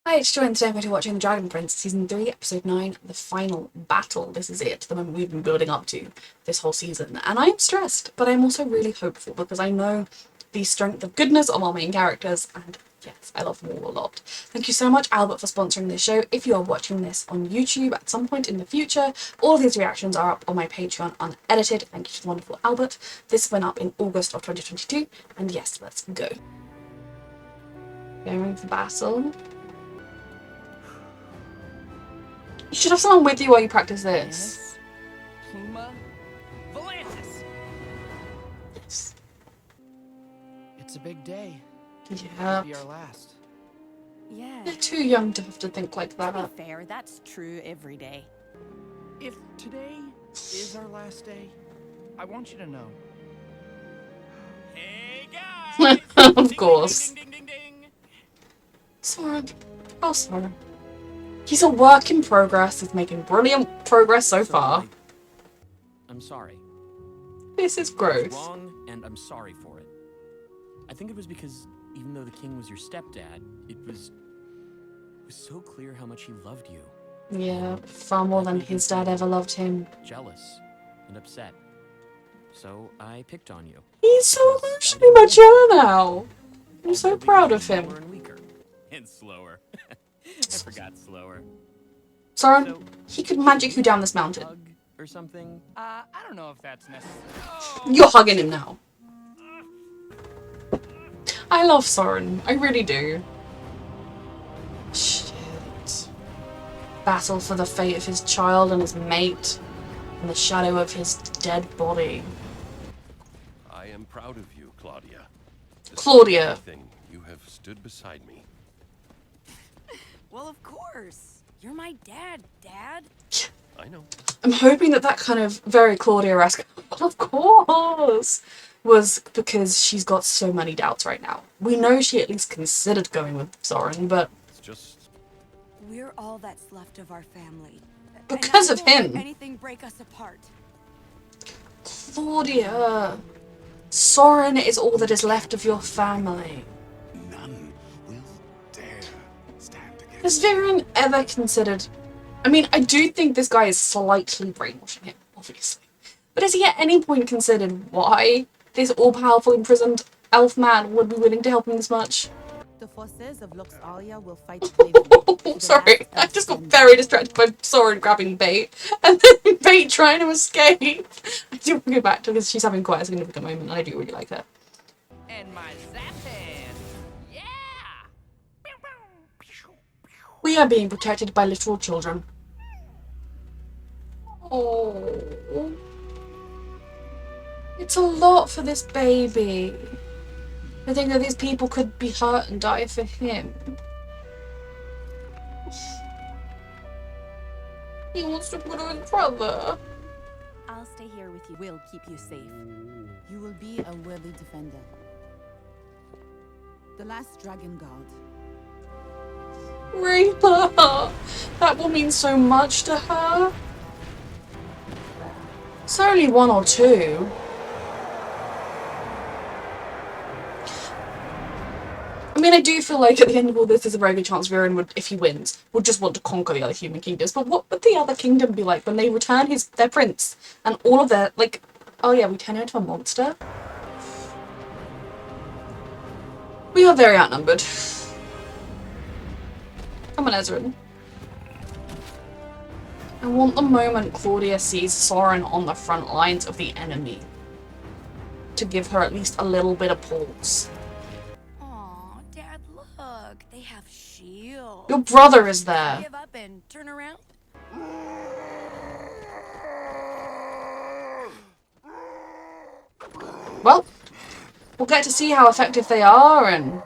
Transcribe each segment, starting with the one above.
Hi, it's Joanne. Today we're watching The Dragon Prince, Season 3, Episode 9, The Final Battle. This is it, the moment we've been building up to this whole season. And I'm stressed, but I'm also really hopeful because I know the strength of goodness of our main characters, and yes, I love them all a lot. Thank you so much, Albert, for sponsoring this show. If you are watching this on YouTube at some point in the future, all of these reactions are up on my Patreon unedited. Thank you to the wonderful Albert. This went up in August of 2022, and yes, let's go. Going for battle. You should have someone with you while you practice this. Pluma, Volantis. Yes. It's a big day. Yeah. It'll be our last. Yeah. They're too young to have to think like that. To be fair, that's true every day. If today is our last day, I want you to know. Hey guys! Of course. Ding, ding, ding, ding, ding. Soren. Oh, Soren. He's a work in progress. He's making brilliant progress so far. I'm sorry. This is I was growth. wrong, and I'm sorry for it. I think it was because even though the king was your stepdad, it was so clear how much he loved you. Yeah, far more than his dad ever loved him. Jealous and upset. So I picked on you. He's so emotionally mature now. I'm so proud of him. Slower and weaker. And slower. I forgot slower. Soren, So, he could magic you down this mountain. hug or something? I don't know if that's necessary. You're hugging him now. I love Soren. I really do. Shit. Battle for the fate of his child and his mate, in the shadow of his dead body. I am proud of you, Claudia. Despite Claudia. everything, you have stood beside me. Well, of course. You're my dad, Dad. I know. I'm hoping that that kind of very Claudia-esque, of course, was because she's got so many doubts right now. We know she at least considered going with Soren, but It's just We're all that's left of our family. Because And of I won't let him. anything break us apart. Claudia, Soren is all that is left of your family. None will dare stand against Has Viren ever considered... I mean, I do think this guy is slightly brainwashing him, obviously. But has he at any point considered why this all-powerful imprisoned elf man would be willing to help him this much? The forces of Lux Alia will fight bravely. Sorry, I just got very distracted by Soren grabbing Bait, and then Bait trying to escape. I do want to go back to her because she's having quite a significant moment, and I do really like her. And my Zappan. Yeah! We are being protected by literal children. Oh, it's a lot for this baby. I think that these people could be hurt and die for him. He wants to put his brother. I'll stay here with you. We'll keep you safe. You will be a worthy defender. The last dragon god. Reaper! That will mean so much to her. It's only one or two. I mean, I do feel like at the end of all this, there's a very good chance Viren would, if he wins, would just want to conquer the other human kingdoms. But what would the other kingdom be like when they return their prince and all of their, like, oh yeah, we turn her into a monster? We are very outnumbered. Come on, Ezrin. I want the moment Claudia sees Soren on the front lines of the enemy to give her at least a little bit of pulse. Aw, Dad, look. They have shields. Your brother is there. Give up and turn around. Well, we'll get to see how effective they are, and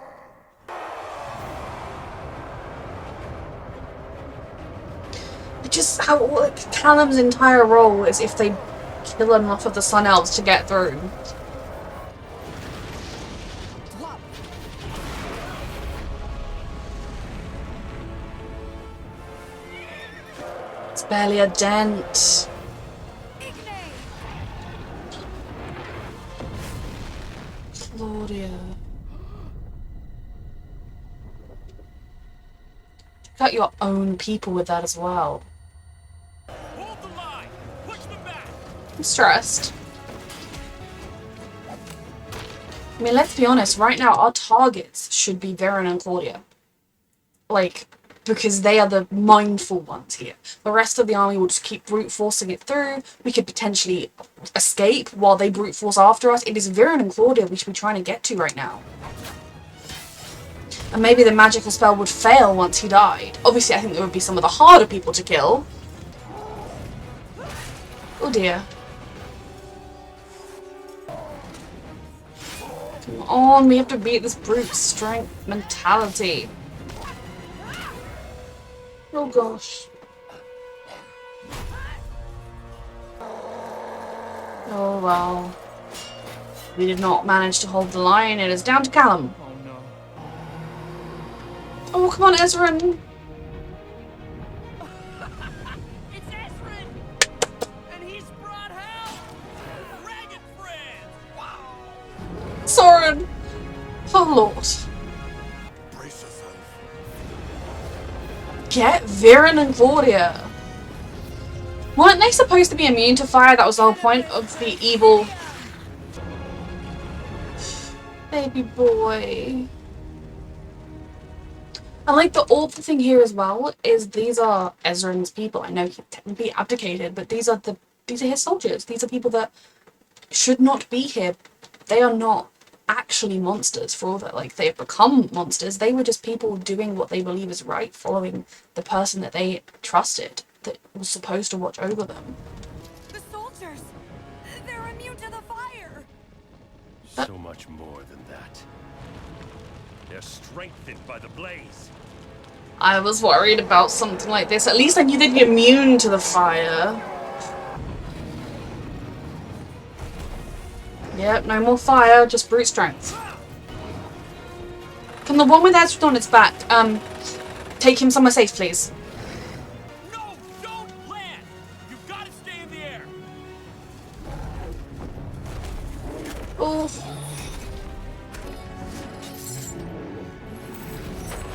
just how Callum's entire role is if they kill enough of the Sun Elves to get through. It's barely a dent. Ignite! Claudia. Got your own people with that as well. Hold the line. Push them back. I'm stressed. I mean, let's be honest, right now our targets should be Varen and Claudia. Like, because they are the mindful ones here. The rest of the army will just keep brute forcing it through. We could potentially escape while they brute force after us. It is Varen and Claudia we should be trying to get to right now. And maybe the magical spell would fail once he died. Obviously, I think there would be some of the harder people to kill. Oh dear. Come on, we have to beat this brute strength mentality. Oh gosh. Oh well. We did not manage to hold the line. It is down to Callum. Oh no. Oh, come on, Ezran. It's Ezrin! And he's brought help! Dragon friends! Wow! Soren. Oh lord. Brace yourself. Get Viren and Claudia. Weren't they supposed to be immune to fire? That was the whole point of the evil baby boy. And like the awful thing here as well is these are Ezran's people. I know he technically abdicated, but these are his soldiers. These are people that should not be here. They are not actually monsters for all that, like, they have become monsters. They were just people doing what they believe is right, following the person that they trusted, that was supposed to watch over them. The soldiers! They're immune to the fire! So much more than that. They're strengthened by the blaze. I was worried about something like this. At least I knew they'd be immune to the fire. Yep, no more fire, just brute strength. Can the one with Ezra on its back, take him somewhere safe, please? No! Don't land! You've got to stay in the air! Oh.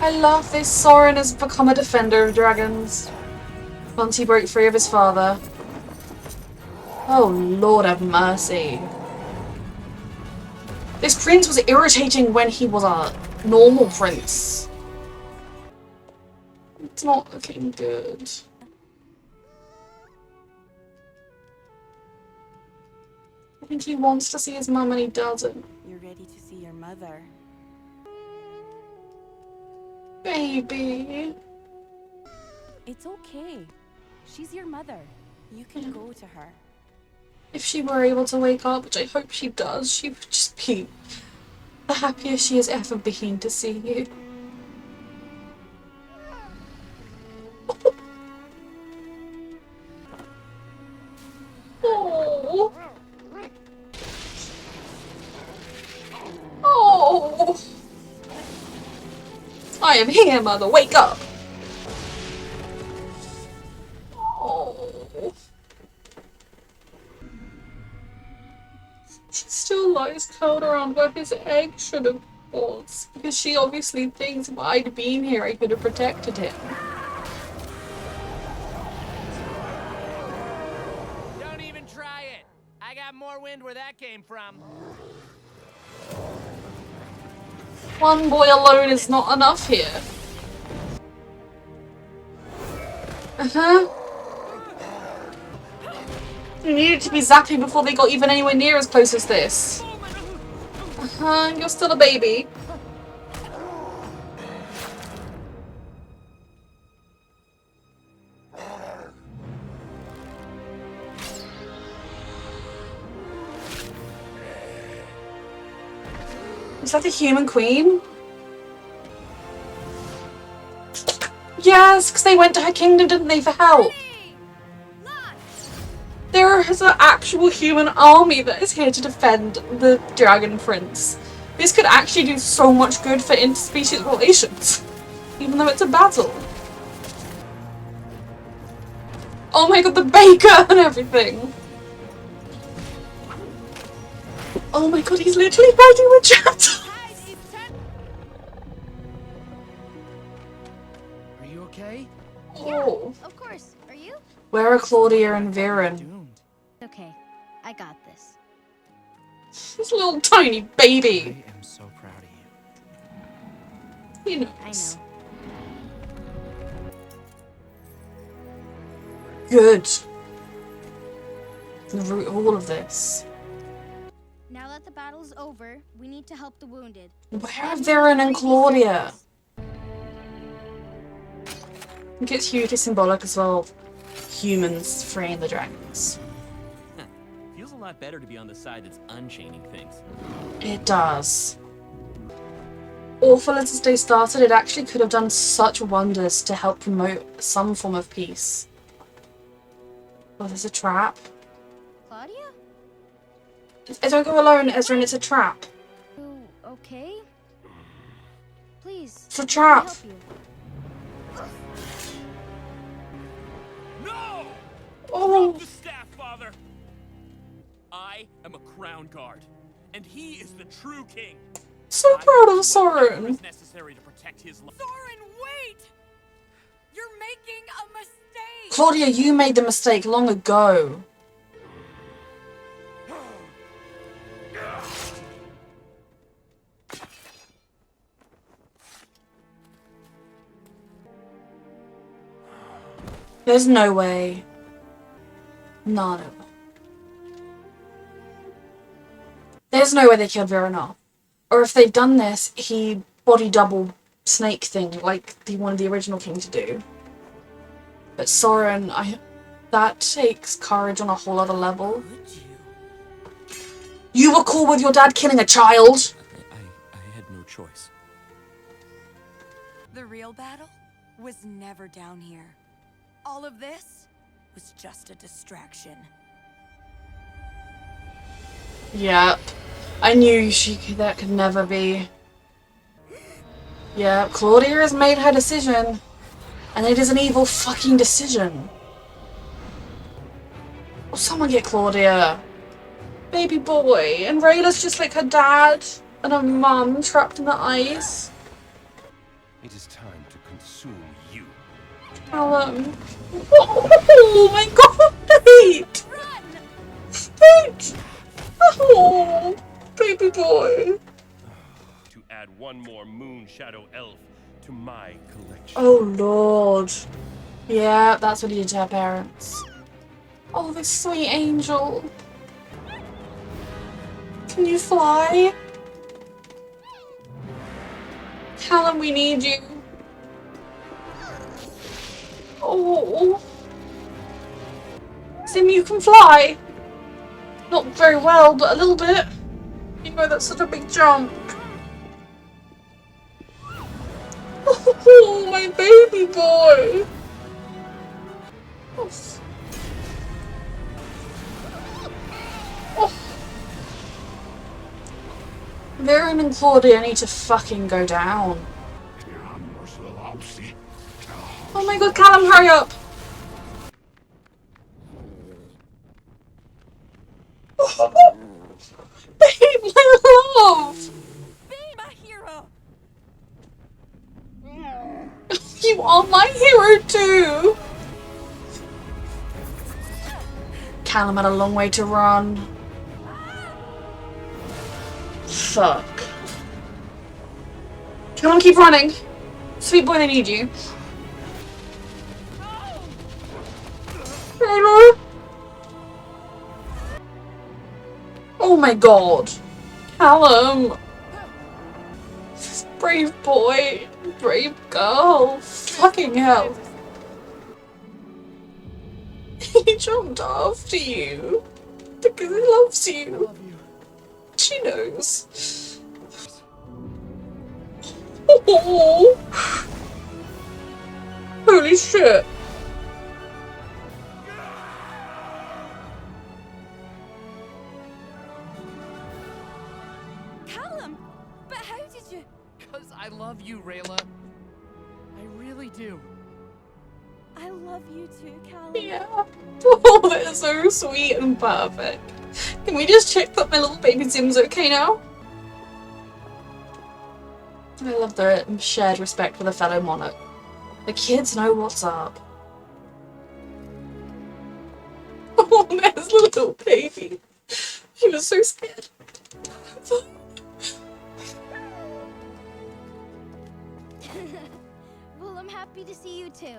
I love this. Soren has become a defender of dragons. Once he broke free of his father. Oh, Lord have mercy. This prince was irritating when he was a normal prince. It's not looking good. I think he wants to see his mum and he doesn't. You're ready to see your mother. Baby. It's okay. She's your mother. You can go to her. If she were able to wake up, which I hope she does, she would just be the happiest she has ever been to see you. Oh. Oh. I am here, mother. Wake up. Oh. She still lies curled around where his egg should have was. Because she obviously thinks if I'd been here, I could have protected him. Don't even try it! I got more wind where that came from. One boy alone is not enough here. Uh-huh. You needed to be zapping before they got even anywhere near as close as this. Uh-huh, you're still a baby. Is that the human queen? Yes, because they went to her kingdom, didn't they, for help? There is an actual human army that is here to defend the Dragon Prince. This could actually do so much good for interspecies relations, even though it's a battle. Oh my god, the baker and everything! Oh my god, he's literally fighting with Chat! Are You okay? Oh. Of course. Are you? Where are Claudia and Viren? Doomed. Okay. I got this. This little tiny baby. I am so proud of you. He I knows. know. Good. The root of all of this. Now that the battle's over, we need to help the wounded. Where are Then we Viren can and free these Claudia? dragons. I think it's hugely symbolic as well. Humans freeing the dragons. Feels a lot better to be on the side that's unchaining things. It does. Awful as this day started, it actually could have done such wonders to help promote some form of peace. Oh, there's a trap. Claudia? Don't go alone, Ezra, it's a trap. You okay? Please. It's a let me trap. help you. No! Oh, The staff, father! I am a crown guard, and he is the true king. so proud of Soren. It's necessary to protect his life. Soren, wait! You're making a mistake! Claudia, you made the mistake long ago. There's no way. None of them. There's no way they killed Viren. Or if they'd done this, he body double snake thing like he wanted the original king to do. But Soren, that takes courage on a whole other level. Could you? You were cool with your dad killing a child? I had no choice. The real battle was never down here. All of this was just a distraction. Yep. I knew that could never be. Yep, Claudia has made her decision. And it is an evil fucking decision. Will someone get Claudia? Baby boy. And Rayla's just like her dad and her mum trapped in the ice. It is time to consume you. Callum. Oh my god, wait! Wait! Oh, baby boy. To add one more moon shadow elf to my collection. Oh lord. Yeah, that's what he did to her parents. Oh, this sweet angel. Can you fly? Callum, we need you. Oh. Sim, you can fly. Not very well, but a little bit. You know, that's such a big jump. Oh, my baby boy. Oh. Oh. Viren and Claudia need to fucking go down. Oh my god, Callum, hurry up! Babe, my love! Be my hero! You are my hero too! Callum had a long way to run. Fuck. Come on, keep running. Sweet boy, they need you. Hello? Oh my god. Callum. Brave boy. Brave girl. Fucking hell. He jumped after you. Because he loves you. Love you. She knows. Oh. Holy shit. Callum! But how did you... Because I love you, Rayla. I really do. I love you too, Callum. Yeah. Oh, they're so sweet and perfect. Can we just check that my little baby Zim's okay now? I love their shared respect for the fellow monarch. The kids know what's up. Oh, there's the little baby. He was so scared. Well, I'm happy to see you too.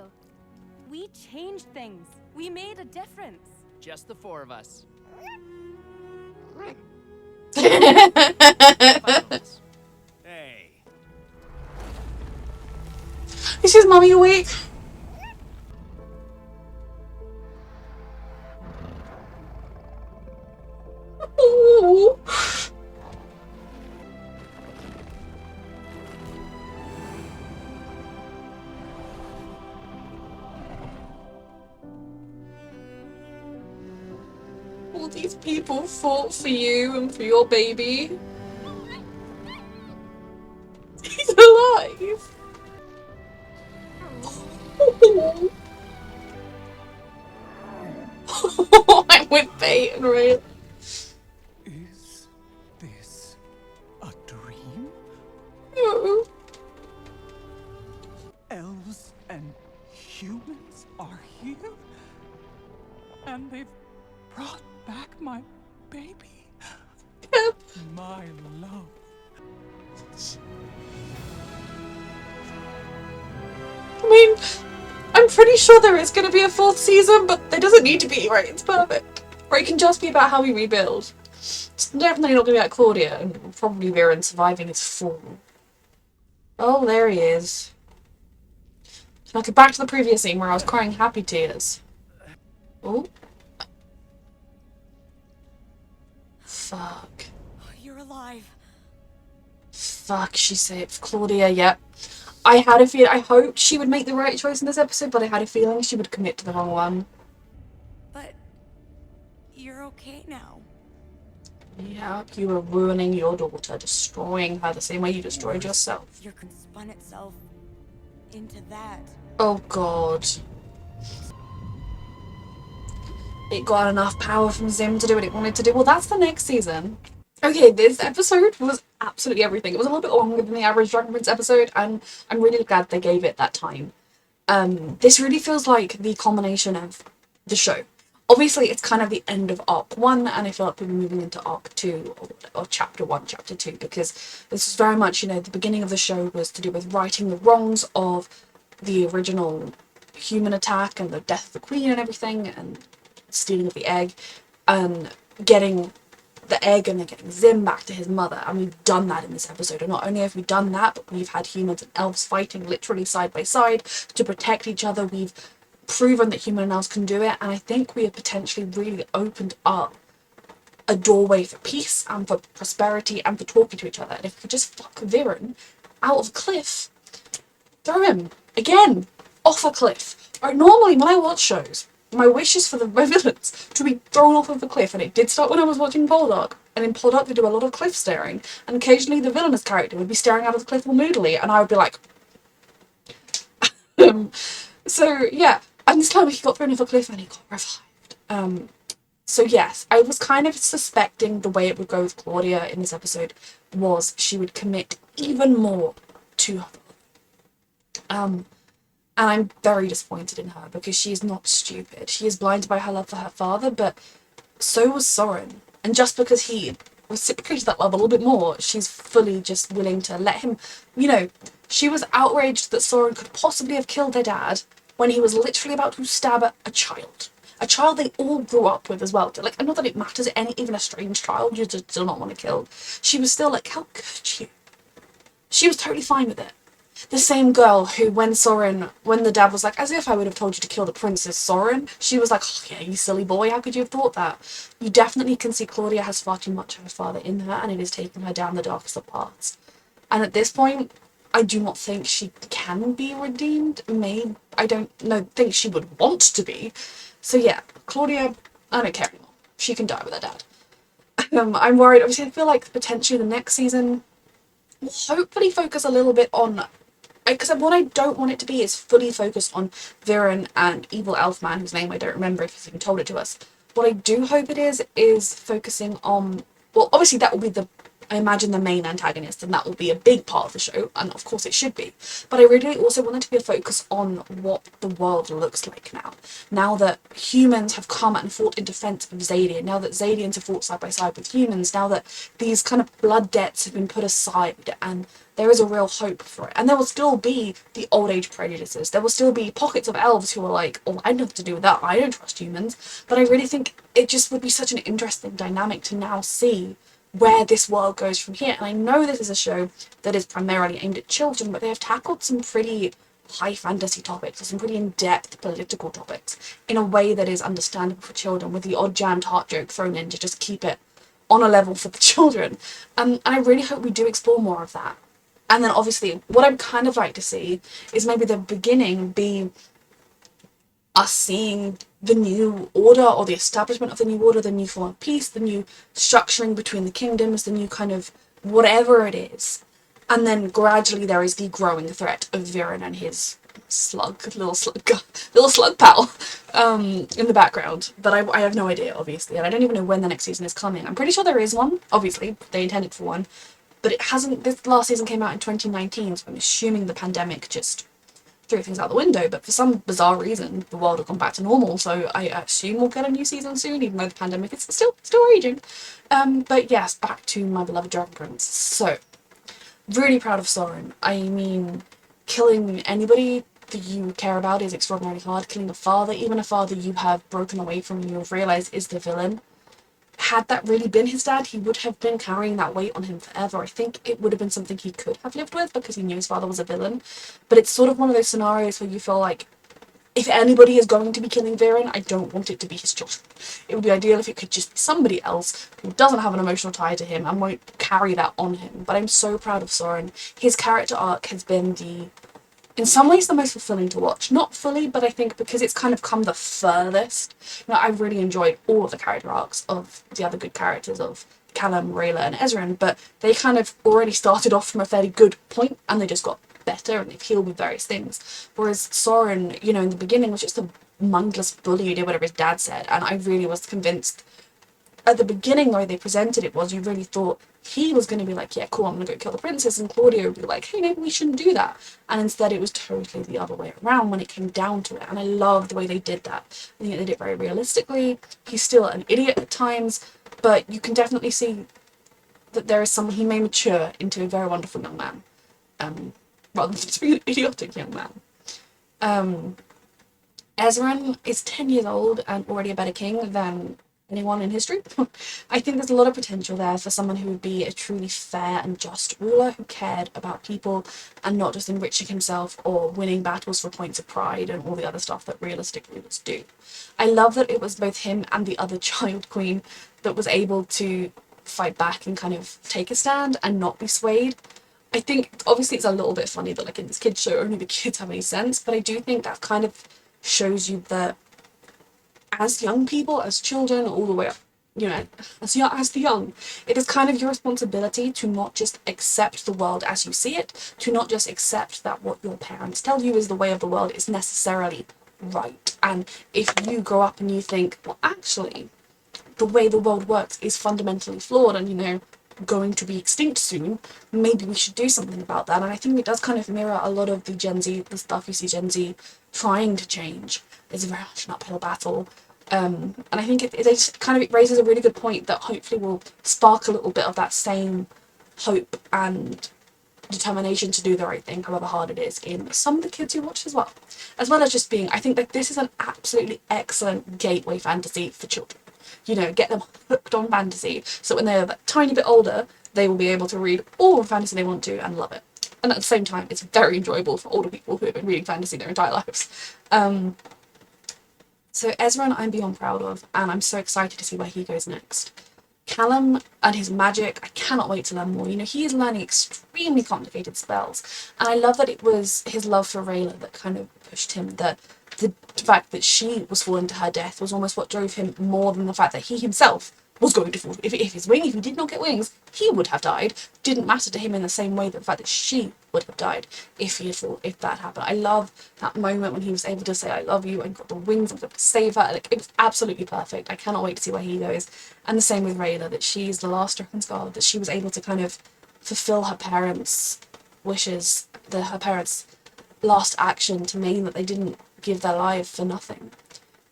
We changed things. We made a difference. Just the 4 of us. Hey. Is his mummy awake? Ooh. All these people fought for you and for your baby. He's alive. I'm with bait and rail. Is this a dream? Oh. Elves and humans are here? And they've brought back my baby? My love. I mean, I'm pretty sure there is going to be a 4th season, but there doesn't need to be, right? It's perfect. Or it can just be about how we rebuild. It's definitely not going to be about Claudia, and probably Viren surviving his fall. Oh, there he is. So I go back to the previous scene where I was crying happy tears. Oh. Fuck. You're alive. Fuck, she saved Claudia, yep. I had a feel. I hoped she would make the right choice in this episode, but I had a feeling she would commit to the wrong one. But you're okay now. Yep, you were ruining your daughter, destroying her the same way you destroyed yourself. Your can spun itself into that. Oh god. It got enough power from Zim to do what it wanted to do. Well, that's the next season. Okay, this episode was absolutely everything. It was a little bit longer than the average Dragon Prince episode, and I'm really glad they gave it that time. This really feels like the culmination of the show. Obviously, it's kind of the end of Arc 1, and I feel like we're moving into Arc 2, or Chapter 1, Chapter 2, because this is very much, the beginning of the show was to do with righting the wrongs of the original human attack and the death of the Queen and everything, and stealing of the egg, and getting the egg and then getting Zim back to his mother, and we've done that in this episode. And not only have we done that, but we've had humans and elves fighting literally side by side to protect each other. We've proven that human and elves can do it, and I think we have potentially really opened up a doorway for peace and for prosperity and for talking to each other. And if we could just fuck Viren out of a cliff, throw him again off a cliff. Or normally when I watch shows, my wish is for the villains to be thrown off of a cliff, and it did start when I was watching Poldark. And in Poldark they do a lot of cliff staring, and occasionally the villainous character would be staring out of the cliff all moodily, and I would be like, so yeah, and this time he got thrown off a cliff and he got revived. So yes, I was kind of suspecting the way it would go with Claudia in this episode was she would commit even more to her. And I'm very disappointed in her because she is not stupid. She is blinded by her love for her father, but so was Soren. And just because he reciprocated that love a little bit more, she's fully just willing to let him, she was outraged that Soren could possibly have killed their dad when he was literally about to stab a child. A child they all grew up with as well. Like, not that it matters, even a strange child you just do not want to kill. She was still like, how could you? She was totally fine with it. The same girl who, when the dad was like, as if I would have told you to kill the princess, Soren, she was like, oh yeah, you silly boy, how could you have thought that? You definitely can see Claudia has far too much of her father in her, and it is taking her down the darkest of paths. And at this point, I do not think she can be redeemed. I don't think she would want to be. So yeah, Claudia, I don't care anymore. She can die with her dad. I'm worried. Obviously, I feel like potentially the next season will hopefully focus a little bit on... Because what I don't want it to be is fully focused on Viren and Evil Elfman, whose name I don't remember if he's even told it to us. What I do hope it is focusing on... Well, obviously that will be the I imagine, the main antagonist, and that will be a big part of the show, and of course it should be. But I really also want it to be a focus on what the world looks like now. Now that humans have come and fought in defense of Xadian, now that Xadians have fought side by side with humans, now that these kind of blood debts have been put aside, and there is a real hope for it. And there will still be the old age prejudices. There will still be pockets of elves who are like, oh, I have nothing to do with that, I don't trust humans. But I really think it just would be such an interesting dynamic to now see where this world goes from here. And I know this is a show that is primarily aimed at children, but they have tackled some pretty high fantasy topics, or some pretty in-depth political topics, in a way that is understandable for children, with the odd jammed heart joke thrown in to just keep it on a level for the children. And I really hope we do explore more of that. And then obviously, what I'd kind of like to see is maybe the beginning be us seeing the new order, or the establishment of the new order, the new form of peace, the new structuring between the kingdoms, the new kind of whatever it is. And then gradually there is the growing threat of Viren and his little slug pal in the background. But I have no idea, obviously, and I don't even know when the next season is coming. I'm pretty sure there is one, obviously, they intended for one, but it hasn't. This last season came out in 2019, so I'm assuming the pandemic just threw things out the window, but for some bizarre reason the world had gone back to normal, so I assume we'll get a new season soon, even though the pandemic is still raging. But yes, back to my beloved Dragon Prince. So, really proud of Soren. I mean, killing anybody that you care about is extraordinarily hard. Killing a father, even a father you have broken away from and you have realised is the villain. Had that really been his dad, he would have been carrying that weight on him forever. I think it would have been something he could have lived with, because he knew his father was a villain. But it's sort of one of those scenarios where you feel like, if anybody is going to be killing Viren, I don't want it to be his children. It would be ideal if it could just be somebody else who doesn't have an emotional tie to him and won't carry that on him. But I'm so proud of Soren. His character arc has been in some ways the most fulfilling to watch. Not fully, but I think because it's kind of come the furthest. I've really enjoyed all of the character arcs of the other good characters of Callum, Rayla and Ezran, but they kind of already started off from a fairly good point, and they just got better, and they've healed with various things. Whereas Soren, in the beginning was just a mindless bully who did whatever his dad said, and I really was convinced at the beginning, the way they presented it was, you really thought he was going to be like, yeah, cool, I'm going to go kill the princess, and Claudia would be like, hey, maybe we shouldn't do that. And instead it was totally the other way around when it came down to it, and I love the way they did that. I think they did it very realistically. He's still an idiot at times, but you can definitely see that there is someone, he may mature into a very wonderful young man, rather than just being an idiotic young man. Ezran is 10 years old and already a better king than anyone in history. I think there's a lot of potential there for someone who would be a truly fair and just ruler, who cared about people and not just enriching himself or winning battles for points of pride and all the other stuff that realistic rulers do. I love that it was both him and the other child queen that was able to fight back and kind of take a stand and not be swayed. I think obviously it's a little bit funny that like in this kids show only the kids have any sense, but I do think that kind of shows you that as young people, as children, all the way up, as the young, it is kind of your responsibility to not just accept the world as you see it, to not just accept that what your parents tell you is the way of the world is necessarily right. And if you grow up and you think, well, actually, the way the world works is fundamentally flawed and, going to be extinct soon, maybe we should do something about that. And I think it does kind of mirror a lot of the stuff you see Gen Z trying to change. It's very much an uphill battle. And I think it just kind of raises a really good point that hopefully will spark a little bit of that same hope and determination to do the right thing, however hard it is, in some of the kids who watch as well as just being, I think that this is an absolutely excellent gateway fantasy for children. Get them hooked on fantasy, so when they're that tiny bit older, they will be able to read all the fantasy they want to and love it. And at the same time, it's very enjoyable for older people who have been reading fantasy their entire lives. So Ezran I'm beyond proud of, and I'm so excited to see where he goes next. Callum and his magic, I cannot wait to learn more. He is learning extremely complicated spells, and I love that it was his love for Rayla that kind of pushed him, that the fact that she was falling to her death was almost what drove him more than the fact that he himself was going to fall. If he did not get wings, he would have died. Didn't matter to him in the same way that the fact that she would have died if that happened. I love that moment when he was able to say I love you and got the wings and was able to save her. Like, it was absolutely perfect. I cannot wait to see where he goes. And the same with Rayla, that she's the last Drakensguard, that she was able to kind of fulfill her parents' wishes, her parents' last action to mean that they didn't give their life for nothing.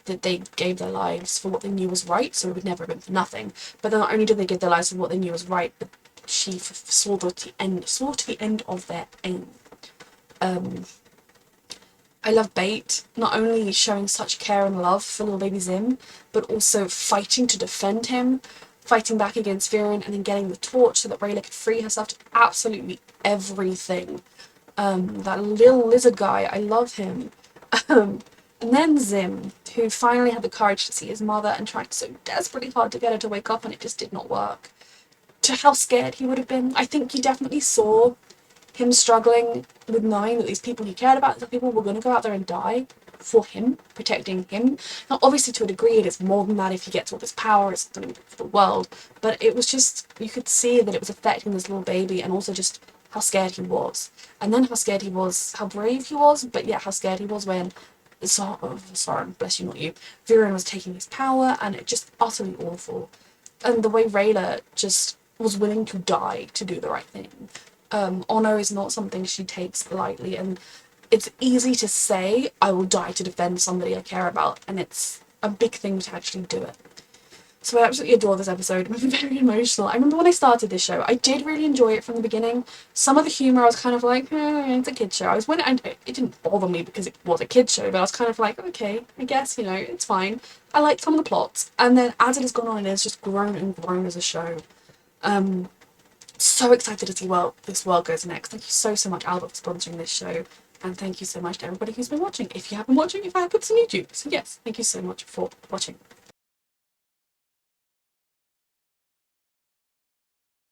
That they gave their lives for what they knew was right, so it would never have been for nothing. But then not only did they give their lives for what they knew was right, but she saw to the end of their aim. I love Bait, not only showing such care and love for little baby Zim, but also fighting to defend him, fighting back against Viren, and then getting the torch so that Rayla could free herself to absolutely everything. That little lizard guy, I love him. And then Zim, who finally had the courage to see his mother and tried so desperately hard to get her to wake up, and it just did not work. To how scared he would have been. I think you definitely saw him struggling with knowing that these people he cared about, the people were going to go out there and die for him, protecting him. Now, obviously, to a degree, it is more than that if he gets all this power, it's something for the world. But it was just, you could see that it was affecting this little baby, and also just how scared he was. And then how scared he was, how brave he was, but yeah, how scared he was when sorry, bless you, not you. Viren was taking his power, and it just utterly awful. And the way Rayla just was willing to die to do the right thing. Honor is not something she takes lightly, and it's easy to say, I will die to defend somebody I care about, and it's a big thing to actually do it. So I absolutely adore this episode. I'm very emotional. I remember when I started this show, I did really enjoy it from the beginning. Some of the humour I was kind of like, it's a kid's show. It didn't bother me because it was a kid's show, but I was kind of like, okay, I guess, it's fine. I liked some of the plots. And then as it has gone on, it has just grown and grown as a show. So excited to see where this world goes next. Thank you so much, Albert, for sponsoring this show. And thank you so much to everybody who's been watching. If you have been watching, if I have put some YouTube. So yes, thank you so much for watching.